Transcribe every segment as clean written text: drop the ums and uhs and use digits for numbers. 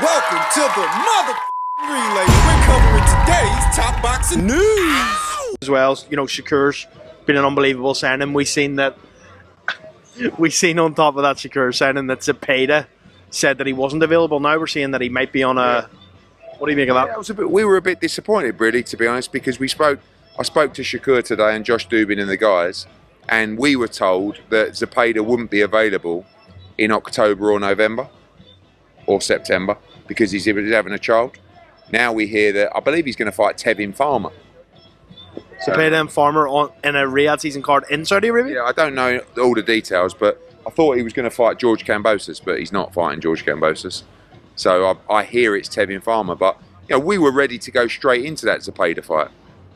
Welcome to the mother relay. We're covering today's top boxing news. As well, you know, Shakur's been an unbelievable signing. We seen on top of that Shakur signing that Zepeda said that he wasn't available. Now we're seeing that he might be on a. What do you make of that? Yeah, we were a bit disappointed, really, to be honest, because I spoke to Shakur today and Josh Dubin and the guys, and we were told that Zepeda wouldn't be available in October or November or September because he's having a child. Now we hear that I believe he's going to fight Tevin Farmer. Zepeda and Farmer in a Riyadh season card in Saudi Arabia? Yeah, I don't know all the details, but I thought he was going to fight George Kambosos, but he's not fighting George Kambosos. So I hear it's Tevin Farmer, but you know, we were ready to go straight into that Zepeda fight,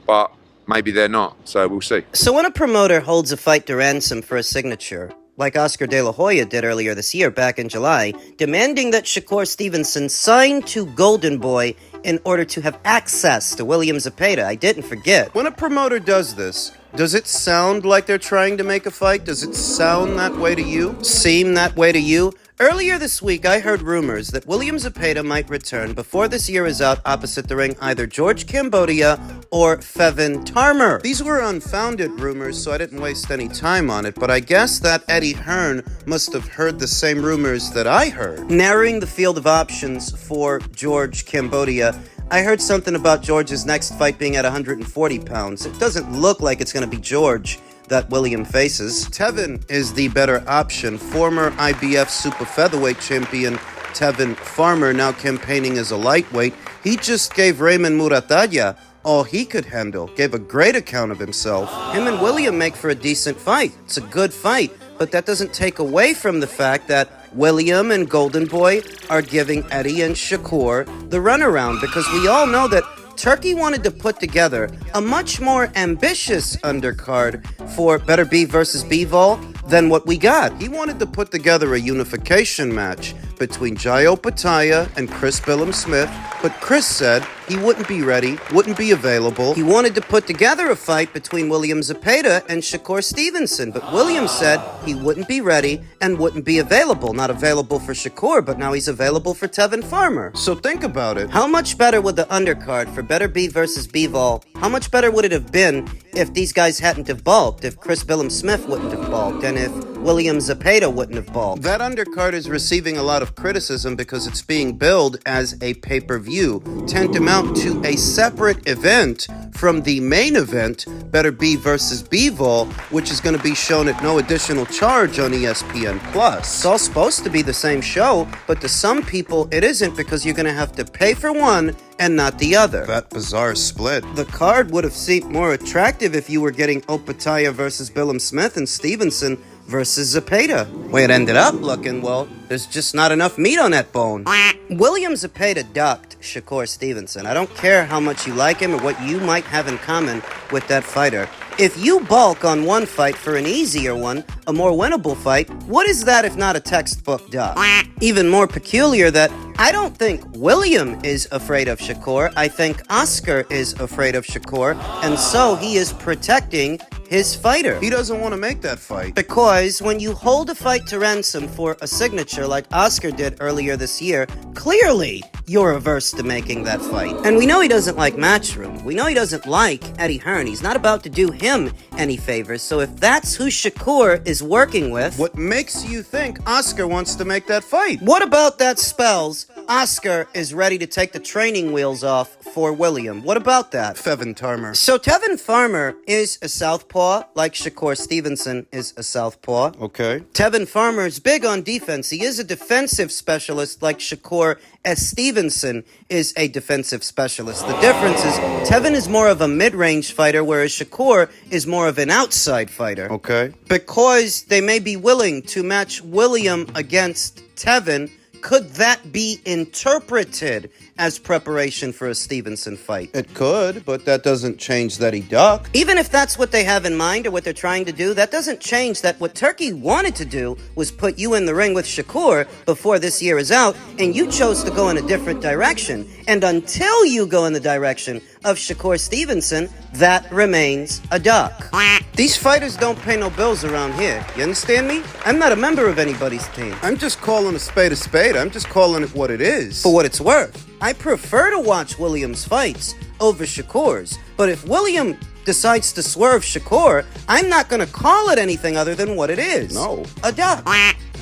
but maybe they're not, so we'll see. So when a promoter holds a fight to ransom for a signature, like Oscar De La Hoya did earlier this year, back in July, demanding that Shakur Stevenson sign to Golden Boy in order to have access to William Zepeda, I didn't forget. When a promoter does this, does it sound like they're trying to make a fight? Does it sound that way to you? Seem that way to you? Earlier this week, I heard rumors that William Zepeda might return before this year is out opposite the ring either George Cambodia or Fevin Tarmer. These were unfounded rumors, so I didn't waste any time on it, but I guess that Eddie Hearn must have heard the same rumors that I heard. Narrowing the field of options for George Cambodia, I heard something about George's next fight being at 140 pounds. It doesn't look like it's going to be George that William faces. Tevin is the better option. Former IBF super featherweight champion Tevin Farmer, now campaigning as a lightweight. He just gave Raymond Muratalla all he could handle. Gave a great account of himself. Him and William make for a decent fight. It's a good fight, but that doesn't take away from the fact that William and Golden Boy are giving Eddie and Shakur the runaround, because we all know that Turkey wanted to put together a much more ambitious undercard for Better Be versus Bivol than what we got. He wanted to put together a unification match between Jayo Pataya and Chris Billum-Smith, but Chris said he wouldn't be ready, wouldn't be available. He wanted to put together a fight between William Zepeda and Shakur Stevenson, but William said he wouldn't be ready and wouldn't be available. Not available for Shakur, but now he's available for Tevin Farmer. So think about it. How much better would the undercard for Better Be versus Bivol, how much better would it have been if these guys hadn't have balked, if Chris Billum-Smith wouldn't have balked, and if William Zepeda wouldn't have balked? That undercard is receiving a lot of criticism because it's being billed as a pay-per-view, tantamount to a separate event from the main event, Better Be versus Bivol, which is going to be shown at no additional charge on ESPN+. It's all supposed to be the same show, but to some people it isn't, because you're going to have to pay for one and not the other. That bizarre split. The card would have seemed more attractive if you were getting Opataya versus Billum-Smith and Stevenson versus Zepeda. Way it ended up looking, well, there's just not enough meat on that bone. William Zepeda ducked Shakur Stevenson. I don't care how much you like him or what you might have in common with that fighter. If you balk on one fight for an easier one, a more winnable fight, what is that if not a textbook duck? Even more peculiar that I don't think William is afraid of Shakur. I think Oscar is afraid of Shakur, and so he is protecting his fighter. He doesn't want to make that fight. Because when you hold a fight to ransom for a signature like Oscar did earlier this year, clearly you're averse to making that fight. And we know he doesn't like Matchroom. We know he doesn't like Eddie Hearn. He's not about to do him any favors. So if that's who Shakur is working with... What makes you think Oscar wants to make that fight? What about that spells Oscar is ready to take the training wheels off for William? What about that? Fevin Tarmer. So Tevin Farmer is a southpaw, like Shakur Stevenson is a southpaw. Okay. Tevin Farmer is big on defense. He is a defensive specialist, like Shakur Stevenson is a defensive specialist. The difference is Tevin is more of a mid-range fighter, whereas Shakur is more of an outside fighter. Okay. Because they may be willing to match William against Tevin, could that be interpreted as preparation for a Stevenson fight? It could, but that doesn't change that he ducked. Even if that's what they have in mind or what they're trying to do, that doesn't change that what Turkey wanted to do was put you in the ring with Shakur before this year is out, and you chose to go in a different direction. And until you go in the direction of Shakur Stevenson, that remains a duck. These fighters don't pay no bills around here. You understand me? I'm not a member of anybody's team. I'm just calling a spade a spade. I'm just calling it what it is. For what it's worth, I prefer to watch Williams' fights over Shakur's. But if William decides to swerve Shakur, I'm not going to call it anything other than what it is. No. A duck.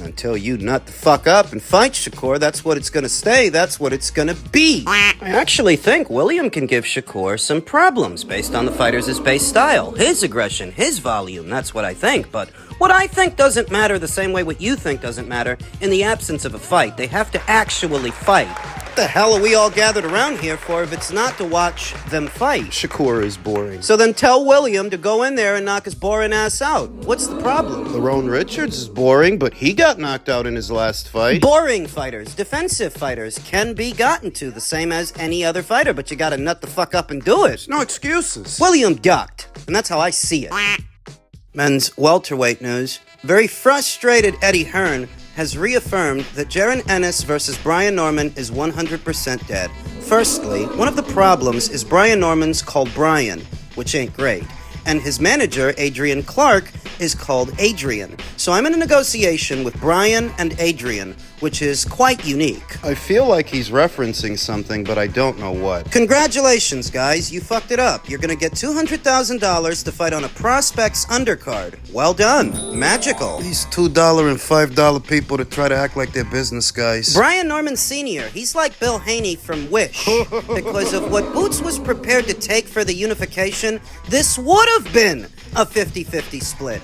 Until you nut the fuck up and fight Shakur, that's what it's going to stay. That's what it's going to be. I actually think William can give Shakur some problems based on the fighter's base style, his aggression, his volume. That's what I think. But what I think doesn't matter the same way what you think doesn't matter in the absence of a fight. They have to actually fight. What the hell are we all gathered around here for if it's not to watch them fight? Shakur is boring. So then tell William to go in there and knock his boring ass out. What's the problem? Lerone Richards is boring, but he got knocked out in his last fight. Boring fighters, defensive fighters can be gotten to the same as any other fighter, but you gotta nut the fuck up and do it. No excuses. William ducked, and that's how I see it. Men's welterweight news. Very frustrated Eddie Hearn has reaffirmed that Jaron Ennis versus Brian Norman is 100% dead. Firstly, one of the problems is Brian Norman's called Brian, which ain't great. And his manager, Adrian Clark, is called Adrian. So I'm in a negotiation with Brian and Adrian, which is quite unique. I feel like he's referencing something, but I don't know what. Congratulations, guys. You fucked it up. You're gonna get $200,000 to fight on a prospect's undercard. Well done. Magical. These $2 and $5 people that try to act like they're business guys. Brian Norman Sr., he's like Bill Haney from Wish. Because of what Boots was prepared to take for the unification, this would have been a 50-50 split.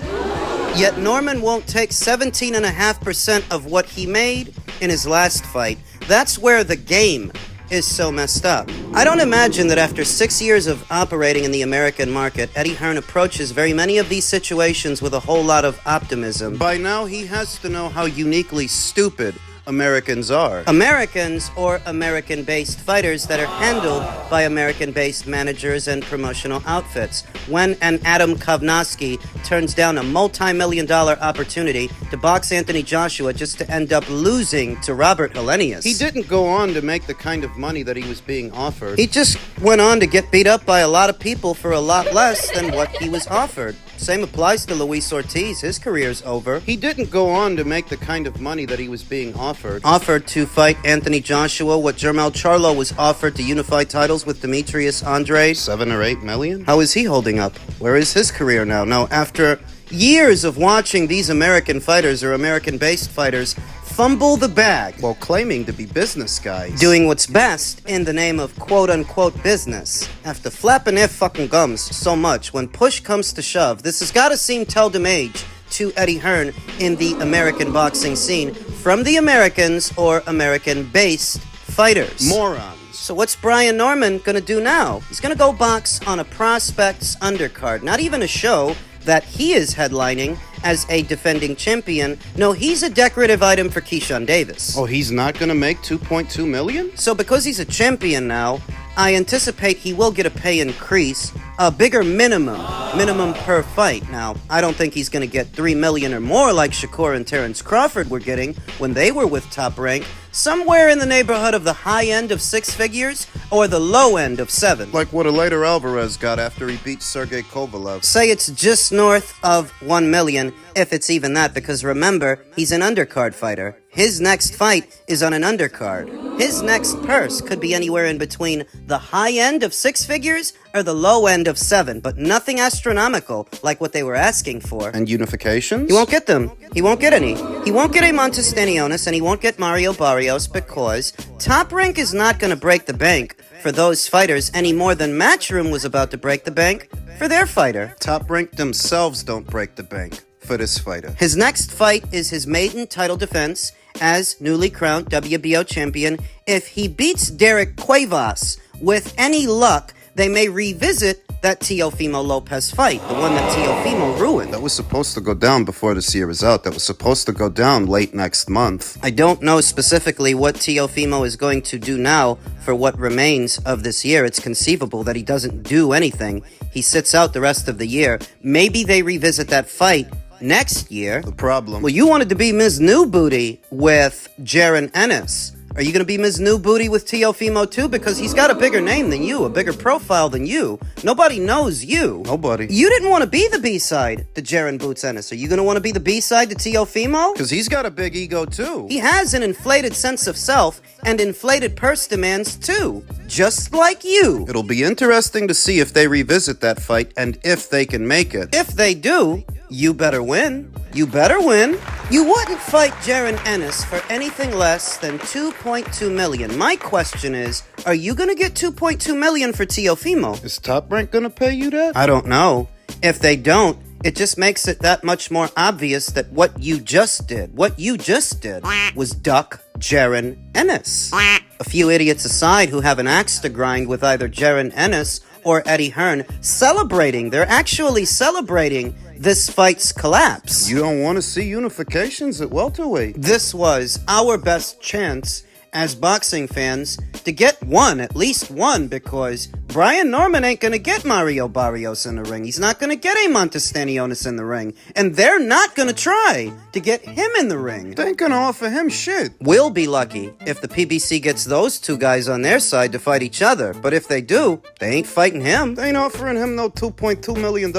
Yet Norman won't take 17.5% of what he made in his last fight. That's where the game is so messed up. I don't imagine that after 6 years of operating in the American market, Eddie Hearn approaches very many of these situations with a whole lot of optimism. By now, he has to know how uniquely stupid Americans are. Americans or American-based fighters that are handled by American-based managers and promotional outfits. When an Adam Kovnowski turns down a multi-million-dollar opportunity to box Anthony Joshua just to end up losing to Robert Helenius. He didn't go on to make the kind of money that he was being offered. He just went on to get beat up by a lot of people for a lot less than what he was offered. Same applies to Luis Ortiz. His career's over. He didn't go on to make the kind of money that he was being offered. Offered to fight Anthony Joshua, what Jermel Charlo was offered to unify titles with Demetrius Andrade. 7 or 8 million? How is he holding up? Where is his career now? Now, after years of watching these American fighters or American-based fighters fumble the bag while claiming to be business guys, doing what's best in the name of quote-unquote business, after flapping their fucking gums so much, when push comes to shove, this has gotta seem tel demage to Eddie Hearn in the American boxing scene from the Americans or American-based fighters. Morons. So what's Brian Norman gonna do now? He's gonna go box on a prospect's undercard, not even a show that he is headlining as a defending champion. No, he's a decorative item for Keyshawn Davis. Oh, he's not going to make 2.2 million? So because he's a champion now, I anticipate he will get a pay increase, a bigger minimum per fight. Now, I don't think he's going to get $3 million or more like Shakur and Terrence Crawford were getting when they were with Top Rank. Somewhere in the neighborhood of the high end of 6 figures or the low end of 7. Like what Elater Alvarez got after he beat Sergey Kovalev. Say it's just north of 1 million, if it's even that, because remember, he's an undercard fighter. His next fight is on an undercard. His next purse could be anywhere in between the high end of 6 figures or the low end of 7, but nothing astronomical like what they were asking for. And unifications? He won't get them. He won't get any. He won't get a Montestanionis and he won't get Mario Barrios because Top Rank is not going to break the bank for those fighters any more than Matchroom was about to break the bank for their fighter. Top Rank themselves don't break the bank for this fighter. His next fight is his maiden title defense as newly crowned WBO champion. If he beats Derek Cuevas, with any luck, they may revisit that Teofimo Lopez fight, the one that Teofimo ruined. That was supposed to go down before this year is out. That was supposed to go down late next month. I don't know specifically what Teofimo is going to do now for what remains of this year. It's conceivable that he doesn't do anything. He sits out the rest of the year. Maybe they revisit that fight next year. The problem. Well, you wanted to be Ms. New Booty with Jaron Ennis. Are you gonna be Ms. New Booty with Teofimo too? Because he's got a bigger name than you, a bigger profile than you. Nobody knows you. Nobody. You didn't want to be the B-side to Jaron Boots Ennis. Are you gonna want to be the B-side to Teofimo? Because he's got a big ego too. He has an inflated sense of self and inflated purse demands too, just like you. It'll be interesting to see if they revisit that fight and if they can make it. If they do, you better win. You better win. You wouldn't fight Jaron Ennis for anything less than $2.2 million. My question is, are you gonna get $2.2 million for Teofimo? Is Top Rank gonna pay you that? I don't know. If they don't, it just makes it that much more obvious that what you just did was duck Jaron Ennis. A few idiots aside who have an axe to grind with either Jaron Ennis or Eddie Hearn celebrating. They're actually celebrating this fight's collapse. You don't want to see unifications at welterweight. This was our best chance as boxing fans to get one, at least one, because Brian Norman ain't gonna get Mario Barrios in the ring. He's not gonna get a Montestanionis in the ring. And they're not gonna try to get him in the ring. They ain't gonna offer him shit. We'll be lucky if the PBC gets those two guys on their side to fight each other. But if they do, they ain't fighting him. They ain't offering him no $2.2 million.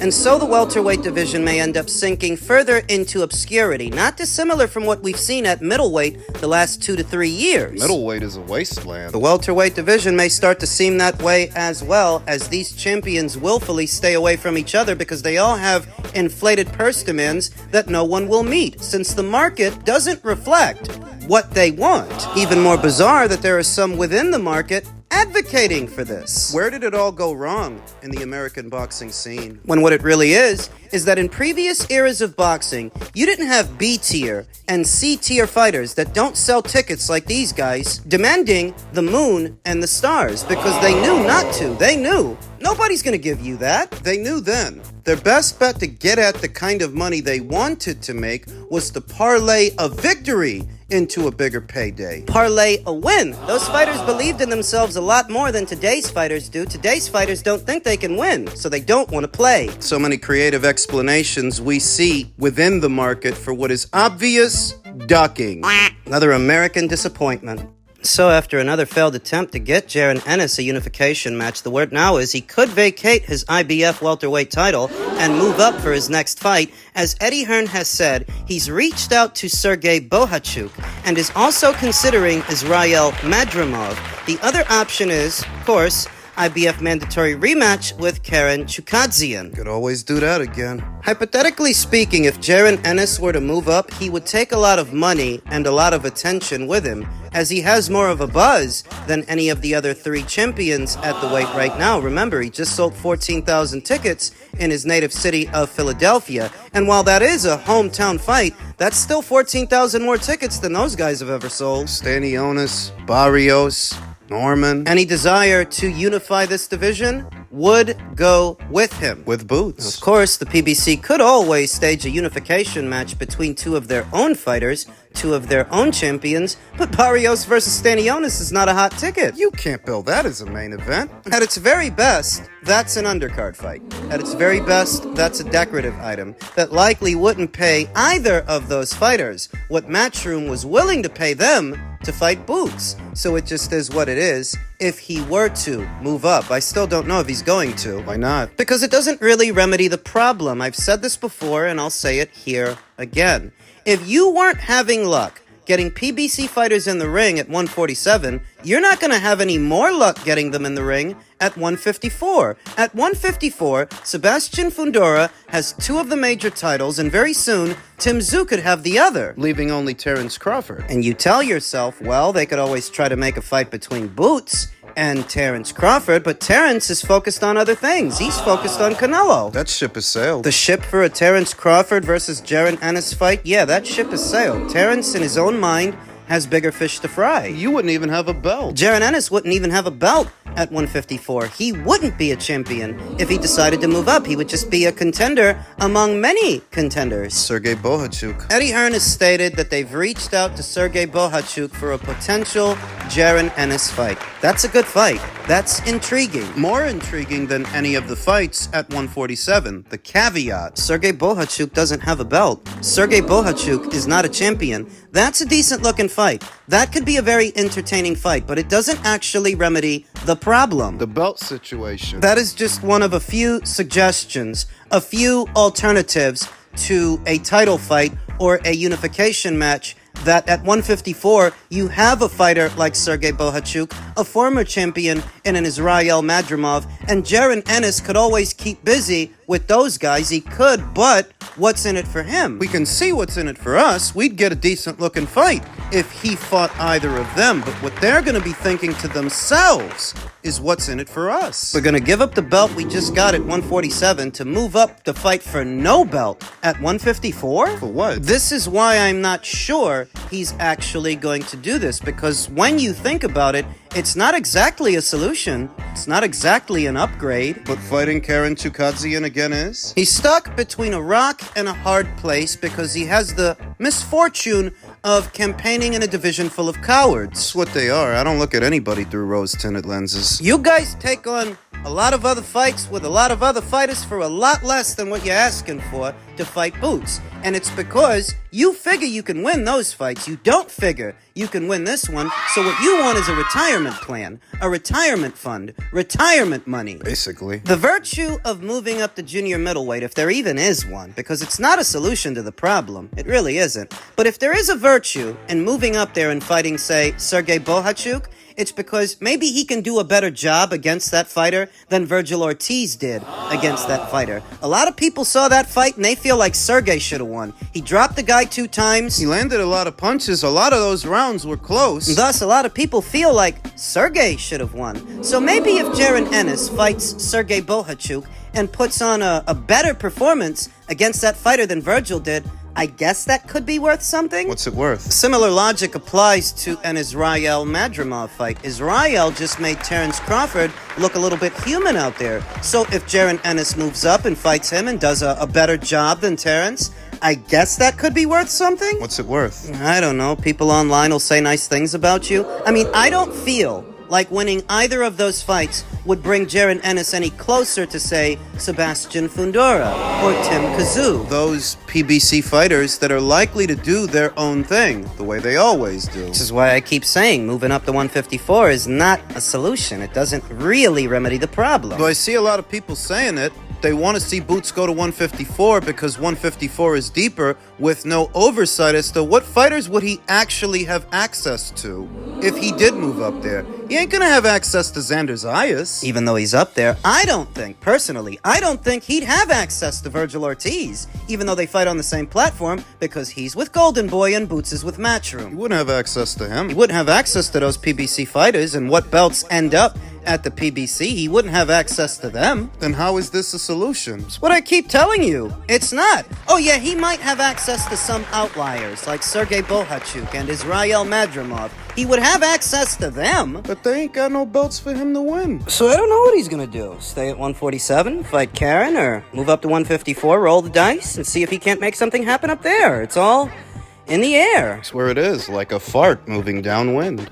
And so the welterweight division may end up sinking further into obscurity, not dissimilar from what we've seen at middleweight the last 2 to 3 years. Middleweight is a wasteland. The welterweight division may start to seem that way as well, as these champions willfully stay away from each other because they all have inflated purse demands that no one will meet, since the market doesn't reflect what they want. Even more bizarre that there are some within the market advocating for this. Where did it all go wrong in the American boxing scene? When what it really is that in previous eras of boxing, you didn't have B-tier and C-tier fighters that don't sell tickets like these guys, demanding the moon and the stars because they knew not to. They knew. Nobody's gonna give you that. They knew then. Their best bet to get at the kind of money they wanted to make was to parlay a victory into a bigger payday. Parlay a win. Those fighters believed in themselves a lot more than today's fighters do. Today's fighters don't think they can win, so they don't want to play. So many creative explanations we see within the market for what is obvious ducking. Another American disappointment. So after another failed attempt to get Jaron Ennis a unification match, the word now is he could vacate his IBF welterweight title and move up for his next fight. As Eddie Hearn has said, he's reached out to Sergey Bohachuk and is also considering Israel Madrimov. The other option is, of course, IBF mandatory rematch with Karen Chukadzian. Could always do that again. Hypothetically speaking, if Jaron Ennis were to move up, he would take a lot of money and a lot of attention with him, as he has more of a buzz than any of the other 3 champions at the weight right now. Remember, he just sold 14,000 tickets in his native city of Philadelphia, and while that is a hometown fight, that's still 14,000 more tickets than those guys have ever sold. Stanionis, Barrios, Norman. Any desire to unify this division would go with him. With Boots. Of course, the PBC could always stage a unification match between 2 of their own fighters, 2 of their own champions, but Barrios versus Stanionis is not a hot ticket. You can't bill that as a main event. At its very best, that's an undercard fight. At its very best, that's a decorative item that likely wouldn't pay either of those fighters what Matchroom was willing to pay them to fight Boots. So it just is what it is. If he were to move up, I still don't know if he's going to. Why not? Because it doesn't really remedy the problem. I've said this before and I'll say it here again. If you weren't having luck getting PBC fighters in the ring at 147, you're not going to have any more luck getting them in the ring at 154. At 154, Sebastian Fundora has 2 of the major titles, and very soon, Tim Tszyu could have the other. Leaving only Terence Crawford. And you tell yourself, well, they could always try to make a fight between Boots and Terence Crawford, but Terence is focused on other things. He's focused on Canelo. That ship has sailed. The ship for a Terence Crawford versus Jaron Ennis fight? Yeah, that ship has sailed. Terence, in his own mind, has bigger fish to fry. You wouldn't even have a belt. Jaron Ennis wouldn't even have a belt at 154. He wouldn't be a champion if he decided to move up. He would just be a contender among many contenders. Sergey Bohachuk. Eddie Hearn has stated that they've reached out to Sergey Bohachuk for a potential Jaron Ennis fight. That's a good fight. That's intriguing. More intriguing than any of the fights at 147. The caveat. Sergey Bohachuk doesn't have a belt. Sergey Bohachuk is not a champion. That's a decent looking fight. That could be a very entertaining fight, but it doesn't actually remedy the problem. The belt situation. That is just one of a few suggestions, a few alternatives to a title fight or a unification match that at 154 you have a fighter like Sergey Bohachuk, a former champion in an Israel Madrimov, and Jaron Ennis could always keep busy with those guys. He could, but what's in it for him? We can see what's in it for us. We'd get a decent looking fight if he fought either of them, but what they're going to be thinking to themselves is what's in it for us. We're gonna give up the belt we just got at 147 to move up to fight for no belt at 154? For what? This is why I'm not sure he's actually going to do this, because when you think about it, it's not exactly a solution. It's not exactly an upgrade. But fighting Karen Chukadzian again is? He's stuck between a rock and a hard place because he has the misfortune of campaigning in a division full of cowards. That's what they are. I don't look at anybody through rose-tinted lenses. You guys take on a lot of other fights with a lot of other fighters for a lot less than what you're asking for to fight Boots. And it's because you figure you can win those fights. You don't figure you can win this one. So what you want is a retirement plan, a retirement fund, retirement money. Basically. The virtue of moving up to junior middleweight, if there even is one, because it's not a solution to the problem. It really isn't. But if there is a virtue in moving up there and fighting, say, Sergey Bohachuk, it's because maybe he can do a better job against that fighter than Virgil Ortiz did against that fighter. A lot of people saw that fight and they feel like Sergey should have won. He dropped the guy 2 times. He landed a lot of punches. A lot of those rounds were close. Thus, a lot of people feel like Sergey should have won. So maybe if Jaron Ennis fights Sergey Bohachuk and puts on a better performance against that fighter than Virgil did, I guess that could be worth something? What's it worth? Similar logic applies to an Israel Madrimov fight. Israel just made Terence Crawford look a little bit human out there. So if Jaron Ennis moves up and fights him and does a better job than Terence, I guess that could be worth something? What's it worth? I don't know. People online will say nice things about you. I mean, I don't feel like winning either of those fights would bring Jaron Ennis any closer to, say, Sebastian Fundora or Tim Kazoo. Those PBC fighters that are likely to do their own thing, the way they always do. Which is why I keep saying moving up to 154 is not a solution. It doesn't really remedy the problem. Though I see a lot of people saying it, they want to see Boots go to 154 because 154 is deeper with no oversight as to what fighters would he actually have access to if he did move up there. He ain't gonna have access to Xander Zayas. Even though he's up there, I don't think he'd have access to Virgil Ortiz, even though they fight on the same platform, because he's with Golden Boy and Boots is with He Matchroom. wouldn't have access to him. He wouldn't have access to those PBC fighters, and what belts end up at the PBC, he wouldn't have access to them. Then how is this a solution? It's what I keep telling you. It's not. Oh yeah, he might have access to some outliers, like Sergey Bohachuk and Israel Madrimov. He would have access to them. But they ain't got no belts for him to win. So I don't know what he's gonna do. Stay at 147, fight Karen, or move up to 154, roll the dice, and see if he can't make something happen up there. It's all in the air. It's where it is, like a fart moving downwind.